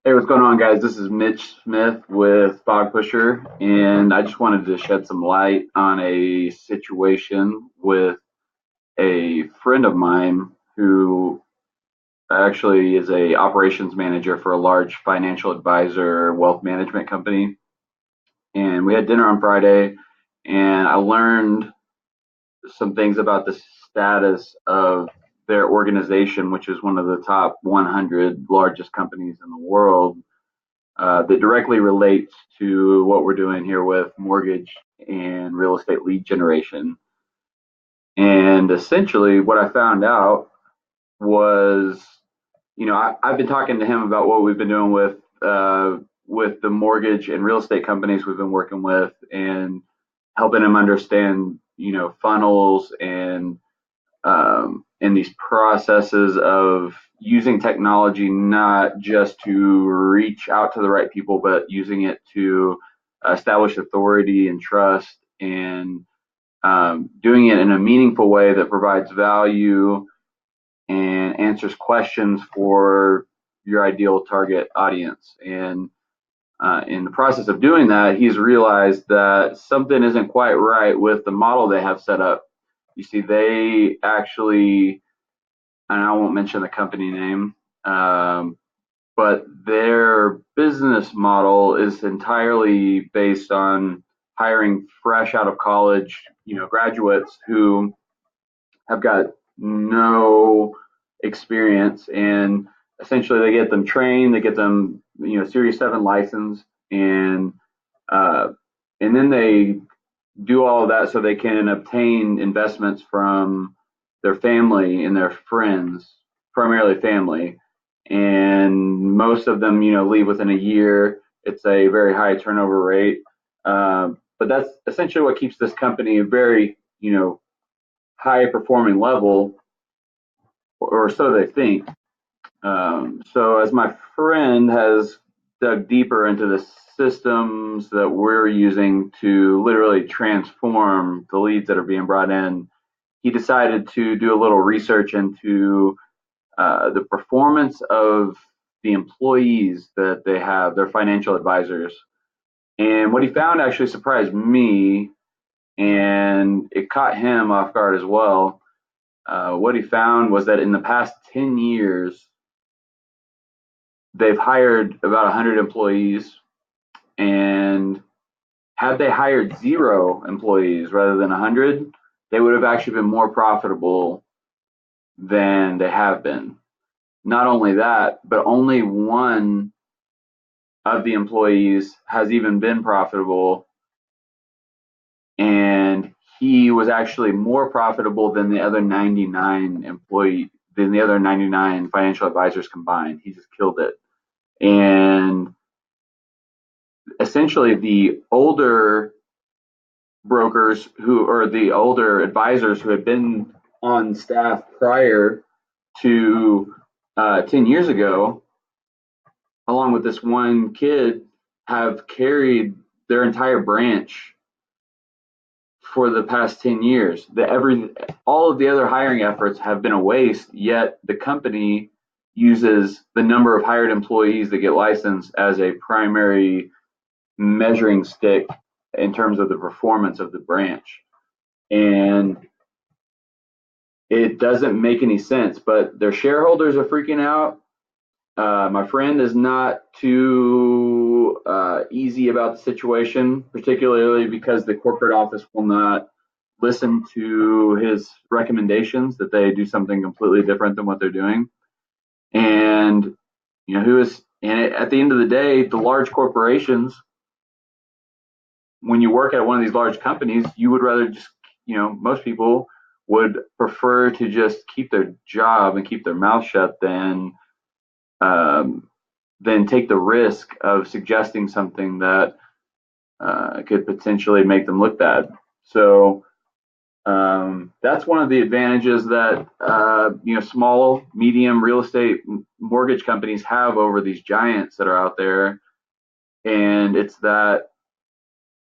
Hey, what's going on, guys? This is Mitch Smith with Fog Pusher, and I just wanted to shed some light on a situation with a friend of mine who actually is a operations manager for a large financial advisor wealth management company. And we had dinner on Friday, and I learned some things about the status of their organization, which is one of the top 100 largest companies in the world, that directly relates to what we're doing here with mortgage and real estate lead generation. And essentially, what I found out was, I've been talking to him about what we've been doing with the mortgage and real estate companies we've been working with, and helping him understand, funnels and these processes of using technology not just to reach out to the right people, but using it to establish authority and trust, and doing it in a meaningful way that provides value and answers questions for your ideal target audience. And in the process of doing that, he's realized that something isn't quite right with the model they have set up. You see, they actually, and I won't mention the company name, but their business model is entirely based on hiring fresh out of college, graduates who have got no experience, and essentially they get them trained, they get them, Series 7 license, and uh, and then they do all of that so they can obtain investments from their family and their friends, primarily family. And most of them, leave within a year. It's a very high turnover rate. But that's essentially what keeps this company a very, high performing level, or so they think. So as my friend has dug deeper into the systems that we're using to literally transform the leads that are being brought in, he decided to do a little research into the performance of the employees that they have, their financial advisors. And what he found actually surprised me, and it caught him off guard as well. What he found was that in the past 10 years, they've hired about 100 employees, and had they hired 0 employees rather than 100, they would have actually been more profitable than they have been. Not only that, but only one of the employees has even been profitable, and he was actually more profitable than the other 99 financial advisors combined. He just killed it. And essentially, the older brokers or the older advisors who had been on staff prior to 10 years ago, along with this one kid, have carried their entire branch for the past 10 years. All of the other hiring efforts have been a waste, yet the company uses the number of hired employees that get licensed as a primary measuring stick in terms of the performance of the branch. And it doesn't make any sense, but their shareholders are freaking out. My friend is not too easy about the situation, particularly because the corporate office will not listen to his recommendations that they do something completely different than what they're doing. And at the end of the day, the large corporations, when you work at one of these large companies, you would rather just, most people would prefer to just keep their job and keep their mouth shut than take the risk of suggesting something that could potentially make them look bad. So that's one of the advantages that small, medium real estate mortgage companies have over these giants that are out there, and it's that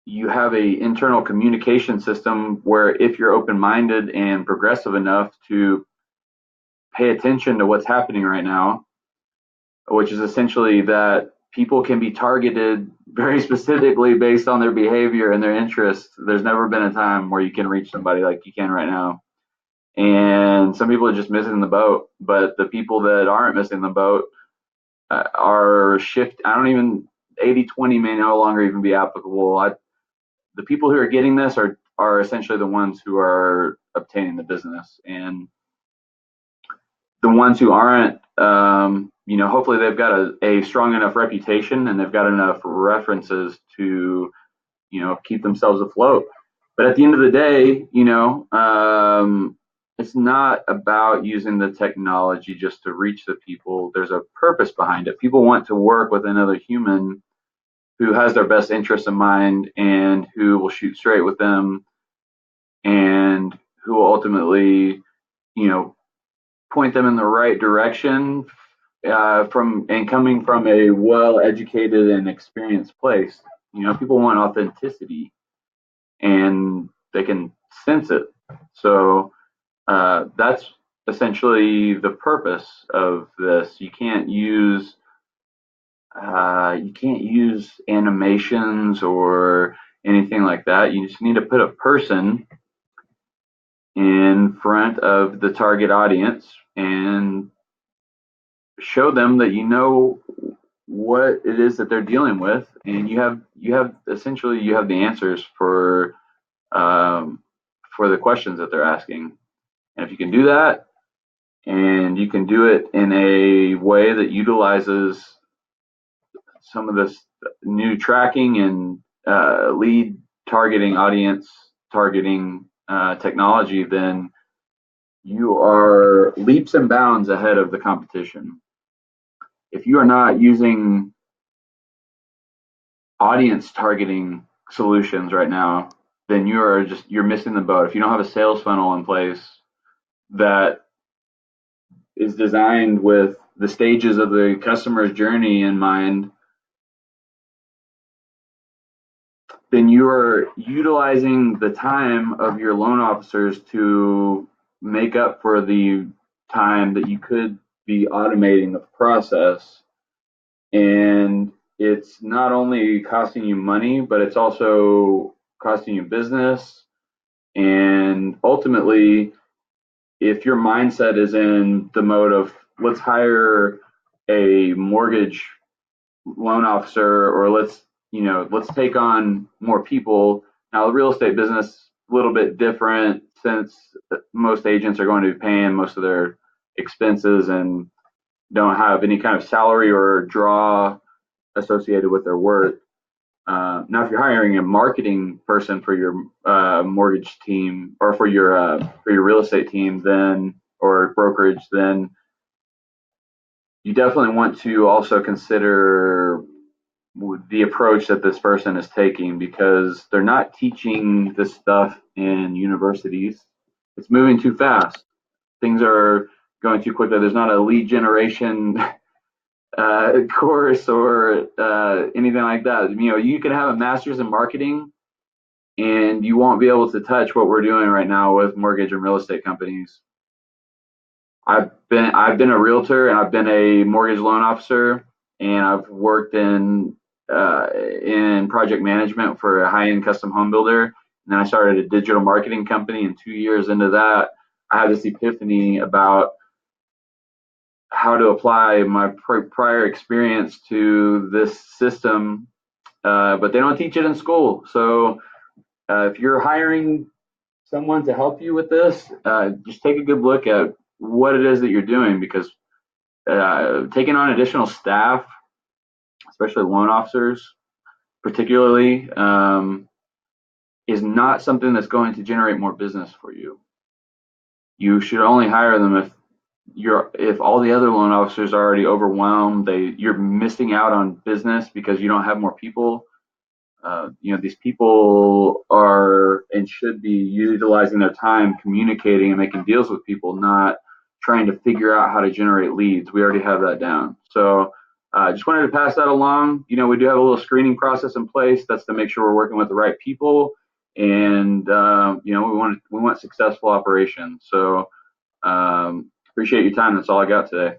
you have a internal communication system where, if you're open-minded and progressive enough to pay attention to what's happening right now, which is essentially that people can be targeted very specifically based on their behavior and their interests. There's never been a time where you can reach somebody like you can right now. And some people are just missing the boat, but the people that aren't missing the boat are shift. I don't even 80/20 may no longer even be applicable. The people who are getting this are essentially the ones who are obtaining the business, and the ones who aren't, hopefully they've got a strong enough reputation and they've got enough references to, keep themselves afloat. But at the end of the day, it's not about using the technology just to reach the people. There's a purpose behind it. People want to work with another human who has their best interests in mind and who will shoot straight with them and who will ultimately, you know, point them in the right direction from and coming from a well-educated and experienced place. People want authenticity, and they can sense it. So that's essentially the purpose of this. You can't use animations or anything like that. You just need to put a person in front of the target audience and show them that you know what it is that they're dealing with, and you have the answers um, for the questions that they're asking. And if you can do that, and you can do it in a way that utilizes some of this new tracking and lead targeting, audience targeting technology, then you are leaps and bounds ahead of the competition. If you are not using audience targeting solutions right now, then you're missing the boat. If you don't have a sales funnel in place that is designed with the stages of the customer's journey in mind, then you are utilizing the time of your loan officers to make up for the time that you could be automating the process. And it's not only costing you money, but it's also costing you business. And ultimately, if your mindset is in the mode of let's hire a mortgage loan officer, or let's take on more people. Now the real estate business is a little bit different, since most agents are going to be paying most of their expenses and don't have any kind of salary or draw associated with their work. Now, if you're hiring a marketing person for your mortgage team, or for your real estate team, then or brokerage, then you definitely want to also consider the approach that this person is taking, because they're not teaching this stuff in universities. It's moving too fast. Things are going too quickly. There's not a lead generation course or anything like that. You can have a master's in marketing, and you won't be able to touch what we're doing right now with mortgage and real estate companies. I've been a realtor, and I've been a mortgage loan officer, and I've worked in project management for a high-end custom home builder. And then I started a digital marketing company, and 2 years into that, I had this epiphany about how to apply my prior experience to this system, but they don't teach it in school. So if you're hiring someone to help you with this, just take a good look at what it is that you're doing, because taking on additional staff, especially loan officers, particularly, is not something that's going to generate more business for you. You should only hire them if all the other loan officers are already overwhelmed. You're missing out on business because you don't have more people. These people are and should be utilizing their time communicating and making deals with people, not trying to figure out how to generate leads. We already have that down. So just wanted to pass that along. We do have a little screening process in place. That's to make sure we're working with the right people, and we want successful operations. So appreciate your time. That's all I got today.